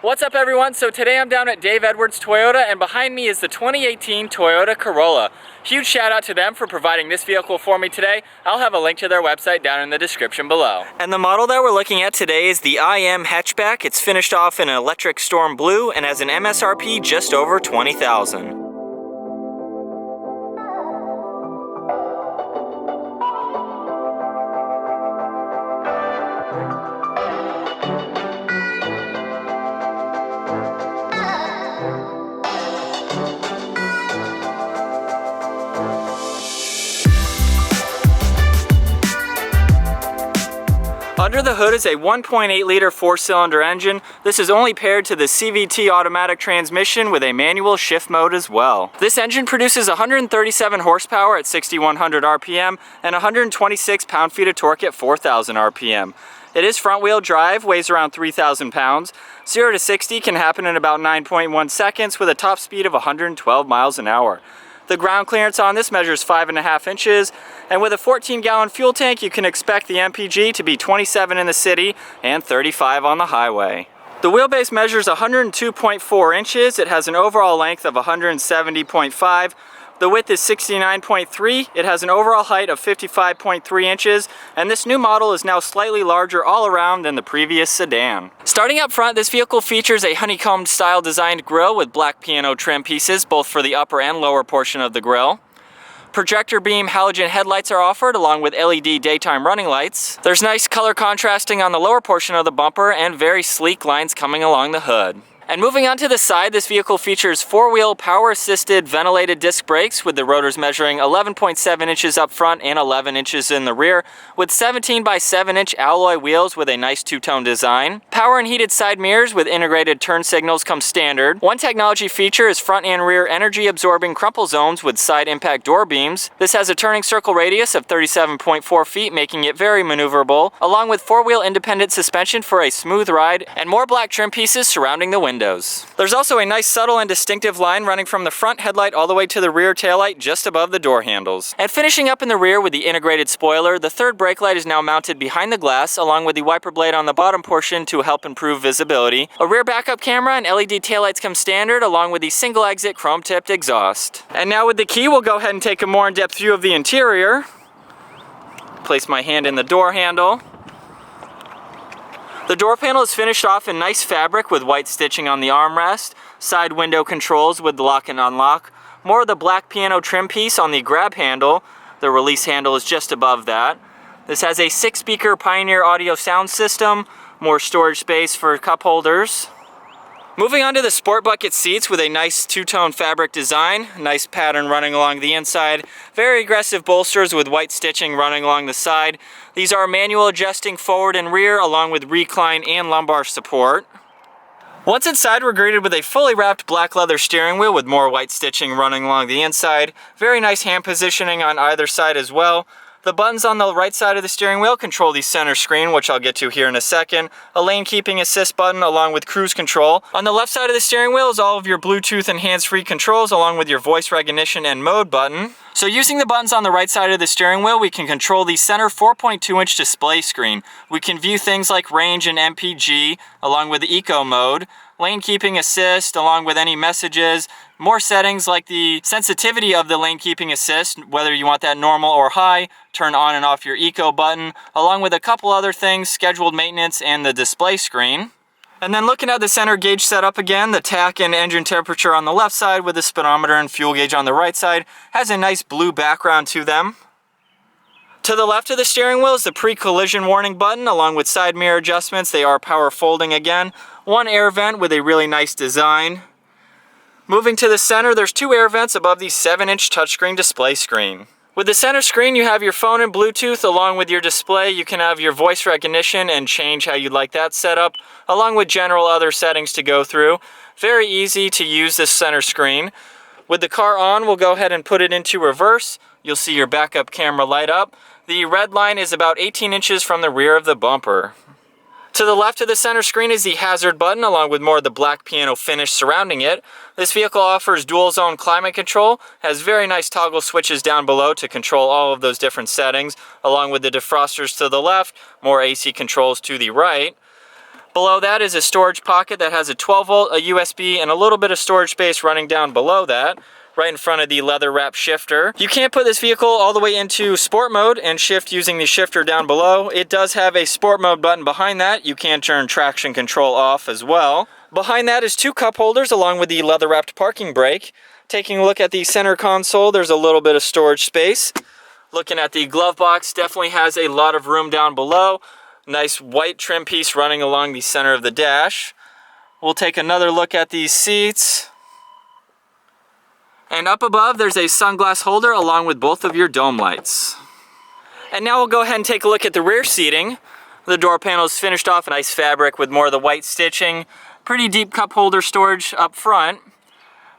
What's up everyone? So today I'm down at Dave Edwards Toyota and behind me is the 2018 Toyota Corolla. Huge shout out to them for providing this vehicle for me today. I'll have a link to their website down in the description below. And the model that we're looking at today is the IM hatchback. It's finished off in an electric storm blue and has an MSRP just over $20,000. Under the hood is a 1.8 liter 4-cylinder engine. This is only paired to the CVT automatic transmission with a manual shift mode as well. This engine produces 137 horsepower at 6,100 RPM and 126 pound-feet of torque at 4,000 RPM. It is front-wheel drive, weighs around 3,000 pounds. 0 to 60 can happen in about 9.1 seconds with a top speed of 112 miles an hour. The ground clearance on this measures 5.5 inches, and with a 14-gallon fuel tank, you can expect the MPG to be 27 in the city and 35 on the highway. The wheelbase measures 102.4 inches. It has an overall length of 170.5. The width is 69.3. It has an overall height of 55.3 inches, and this new model is now slightly larger all around than the previous sedan. Starting up front, this vehicle features a honeycombed style designed grille with black piano trim pieces, both for the upper and lower portion of the grille. Projector beam halogen headlights are offered along with LED daytime running lights. There's nice color contrasting on the lower portion of the bumper and very sleek lines coming along the hood. And moving on to the side, this vehicle features four-wheel power-assisted ventilated disc brakes with the rotors measuring 11.7 inches up front and 11 inches in the rear, with 17 by 7 inch alloy wheels with a nice two-tone design. Power and heated side mirrors with integrated turn signals come standard. One technology feature is front and rear energy-absorbing crumple zones with side impact door beams. This has a turning circle radius of 37.4 feet, making it very maneuverable, along with four-wheel independent suspension for a smooth ride, and more black trim pieces surrounding the window. There's also a nice subtle and distinctive line running from the front headlight all the way to the rear taillight just above the door handles. And finishing up in the rear with the integrated spoiler, the third brake light is now mounted behind the glass along with the wiper blade on the bottom portion to help improve visibility. A rear backup camera and LED taillights come standard along with the single exit chrome tipped exhaust. And now with the key, we'll go ahead and take a more in-depth view of the interior. Place my hand in the door handle. The door panel is finished off in nice fabric with white stitching on the armrest, side window controls with the lock and unlock, more of the black piano trim piece on the grab handle. The release handle is just above that. This has a 6-speaker Pioneer audio sound system, more storage space for cup holders. Moving on to the sport bucket seats with a nice two-tone fabric design, nice pattern running along the inside, very aggressive bolsters with white stitching running along the side. These are manual adjusting forward and rear along with recline and lumbar support. Once inside, we're greeted with a fully wrapped black leather steering wheel with more white stitching running along the inside. Very nice hand positioning on either side as well. The buttons on the right side of the steering wheel control the center screen, which I'll get to here in a second. A lane keeping assist button along with cruise control. On the left side of the steering wheel is all of your Bluetooth and hands-free controls along with your voice recognition and mode button. So using the buttons on the right side of the steering wheel, we can control the center 4.2-inch display screen. We can view things like range and MPG along with the eco mode, lane keeping assist along with any messages, more settings like the sensitivity of the lane keeping assist, whether you want that normal or high, turn on and off your eco button, along with a couple other things, scheduled maintenance and the display screen. And then looking at the center gauge setup again, the tach and engine temperature on the left side with the speedometer and fuel gauge on the right side has a nice blue background to them. To the left of the steering wheel is the pre-collision warning button along with side mirror adjustments. They are power folding again. One air vent with a really nice design. Moving to the center, there's 2 air vents above the 7-inch touchscreen display screen. With the center screen, you have your phone and Bluetooth along with your display. You can have your voice recognition and change how you'd like that set up, along with general other settings to go through. Very easy to use this center screen. With the car on, we'll go ahead and put it into reverse. You'll see your backup camera light up. The red line is about 18 inches from the rear of the bumper. To the left of the center screen is the hazard button along with more of the black piano finish surrounding it. This vehicle offers dual zone climate control, has very nice toggle switches down below to control all of those different settings, along with the defrosters to the left, more AC controls to the right. Below that is a storage pocket that has a 12 volt, a USB, and a little bit of storage space running down below that, right in front of the leather wrap shifter. You can't put this vehicle all the way into sport mode and shift using the shifter down below. It does have a sport mode button behind that. You can turn traction control off as well. Behind that is 2 cup holders along with the leather wrapped parking brake. Taking a look at the center console, there's a little bit of storage space. Looking at the glove box, definitely has a lot of room down below. Nice white trim piece running along the center of the dash. We'll take another look at these seats. And up above, there's a sunglass holder along with both of your dome lights. And now we'll go ahead and take a look at the rear seating. The door panel is finished off in nice fabric with more of the white stitching. Pretty deep cup holder storage up front.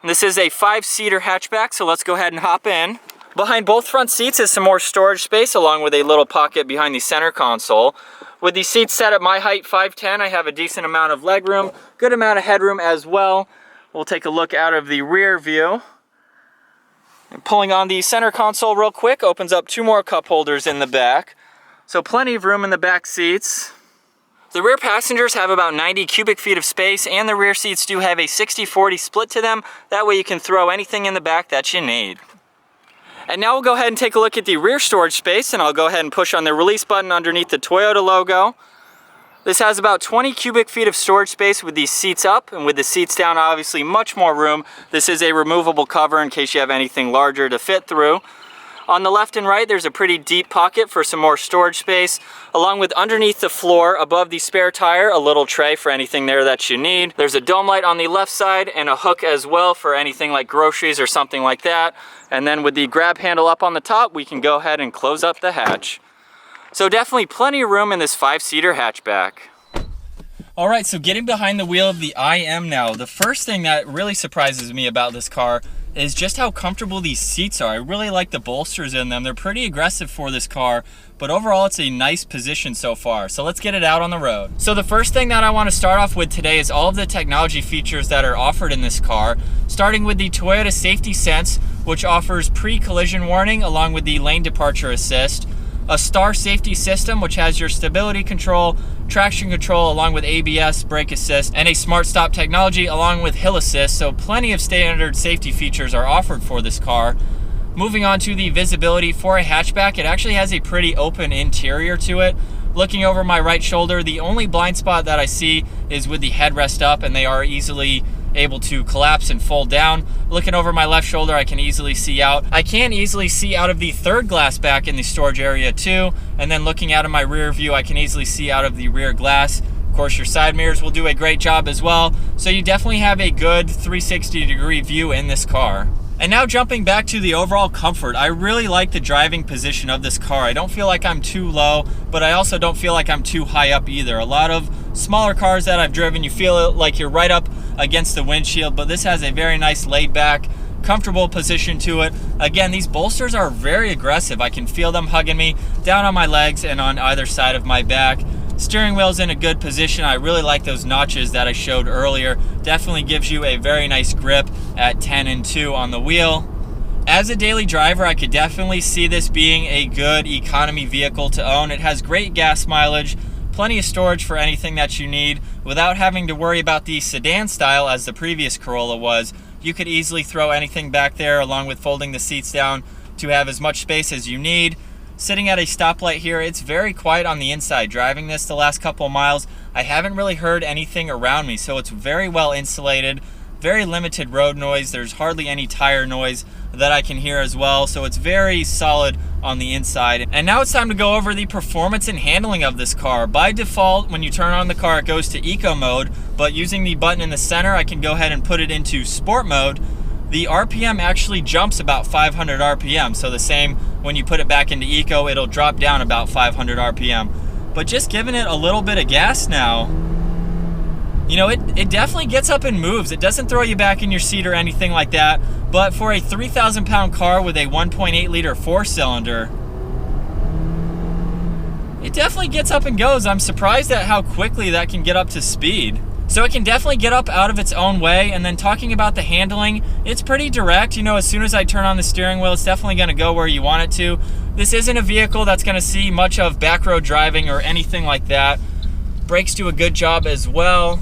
And this is a 5-seater hatchback, so let's go ahead and hop in. Behind both front seats is some more storage space along with a little pocket behind the center console. With the seats set at my height, 5'10", I have a decent amount of legroom, good amount of headroom as well. We'll take a look out of the rear view. And pulling on the center console real quick opens up 2 more cup holders in the back. So plenty of room in the back seats. The rear passengers have about 90 cubic feet of space, and the rear seats do have a 60-40 split to them. That way you can throw anything in the back that you need. And now we'll go ahead and take a look at the rear storage space, and I'll go ahead and push on the release button underneath the Toyota logo. This has about 20 cubic feet of storage space with these seats up, and with the seats down, obviously much more room. This is a removable cover in case you have anything larger to fit through. On the left and right, there's a pretty deep pocket for some more storage space, along with underneath the floor, above the spare tire, a little tray for anything there that you need. There's a dome light on the left side and a hook as well for anything like groceries or something like that. And then with the grab handle up on the top, we can go ahead and close up the hatch. So definitely plenty of room in this 5-seater hatchback. All right, so getting behind the wheel of the IM now, the first thing that really surprises me about this car is just how comfortable these seats are. I really like the bolsters in them. They're pretty aggressive for this car, but overall it's a nice position so far. So let's get it out on the road. So the first thing that I want to start off with today is all of the technology features that are offered in this car, starting with the Toyota Safety Sense, which offers pre-collision warning along with the lane departure assist, a star safety system which has your stability control, traction control along with ABS, brake assist, and a smart stop technology along with hill assist, so plenty of standard safety features are offered for this car. Moving on to the visibility for a hatchback, it actually has a pretty open interior to it. Looking over my right shoulder, the only blind spot that I see is with the headrest up, and they are easily able to collapse and fold down. Looking over my left shoulder, I can easily see out. I can easily see out of the third glass back in the storage area too, and then looking out of my rear view, I can easily see out of the rear glass. Of course, your side mirrors will do a great job as well, so you definitely have a good 360-degree view in this car. And now jumping back to the overall comfort, I really like the driving position of this car. I don't feel like I'm too low, but I also don't feel like I'm too high up either. A lot of smaller cars that I've driven, you feel like you're right up against the windshield, but this has a very nice laid back, comfortable position to it. Again, these bolsters are very aggressive. I can feel them hugging me down on my legs and on either side of my back. Steering wheel's in a good position. I really like those notches that I showed earlier. Definitely gives you a very nice grip at 10 and 2 on the wheel. As a daily driver, I could definitely see this being a good economy vehicle to own. It has great gas mileage, plenty of storage for anything that you need without having to worry about the sedan style as the previous Corolla was. You could easily throw anything back there along with folding the seats down to have as much space as you need. Sitting at a stoplight here, it's very quiet on the inside. Driving this the last couple of miles, I haven't really heard anything around me, so it's very well insulated, very limited road noise. There's hardly any tire noise that I can hear as well, so it's very solid on the inside. And now it's time to go over the performance and handling of this car. By default, when you turn on the car, it goes to eco mode, but using the button in the center, I can go ahead and put it into sport mode. The RPM actually jumps about 500 RPM, so the same when you put it back into eco, it'll drop down about 500 RPM. But just giving it a little bit of gas now, you know, it definitely gets up and moves. It doesn't throw you back in your seat or anything like that, but for a 3,000 pound car with a 1.8 liter 4-cylinder, it definitely gets up and goes. I'm surprised at how quickly that can get up to speed. So it can definitely get up out of its own way. And then talking about the handling, it's pretty direct. You know, as soon as I turn on the steering wheel, it's definitely going to go where you want it to. This isn't a vehicle that's going to see much of back road driving or anything like that. Brakes do a good job as well.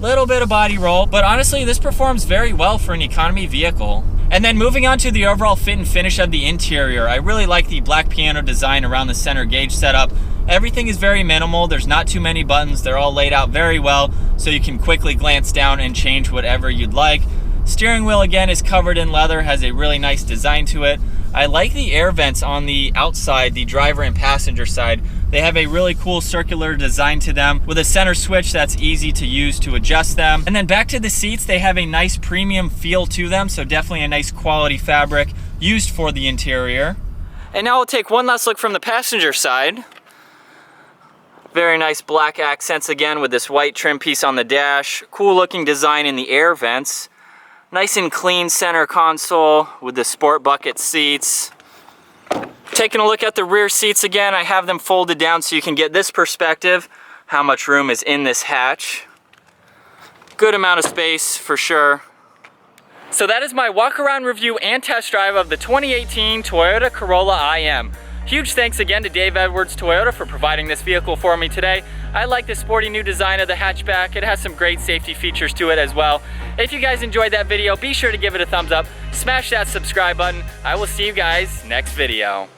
Little bit of body roll, but honestly, this performs very well for an economy vehicle. And then moving on to the overall fit and finish of the interior, I really like the black piano design around the center gauge setup. Everything is very minimal. There's not too many buttons. They're all laid out very well, so you can quickly glance down and change whatever you'd like. Steering wheel again is covered in leather, has a really nice design to it. I like the air vents on the outside, the driver and passenger side. They have a really cool circular design to them with a center switch that's easy to use to adjust them. And then back to the seats, they have a nice premium feel to them, so definitely a nice quality fabric used for the interior. And now we'll take one last look from the passenger side. Very nice black accents again with this white trim piece on the dash. Cool looking design in the air vents. Nice and clean center console with the sport bucket seats. Taking a look at the rear seats again, I have them folded down so you can get this perspective, how much room is in this hatch. Good amount of space for sure. So that is my walk around review and test drive of the 2018 Toyota Corolla IM. Huge thanks again to Dave Edwards Toyota for providing this vehicle for me today. I like the sporty new design of the hatchback. It has some great safety features to it as well. If you guys enjoyed that video, be sure to give it a thumbs up, smash that subscribe button. I will see you guys next video.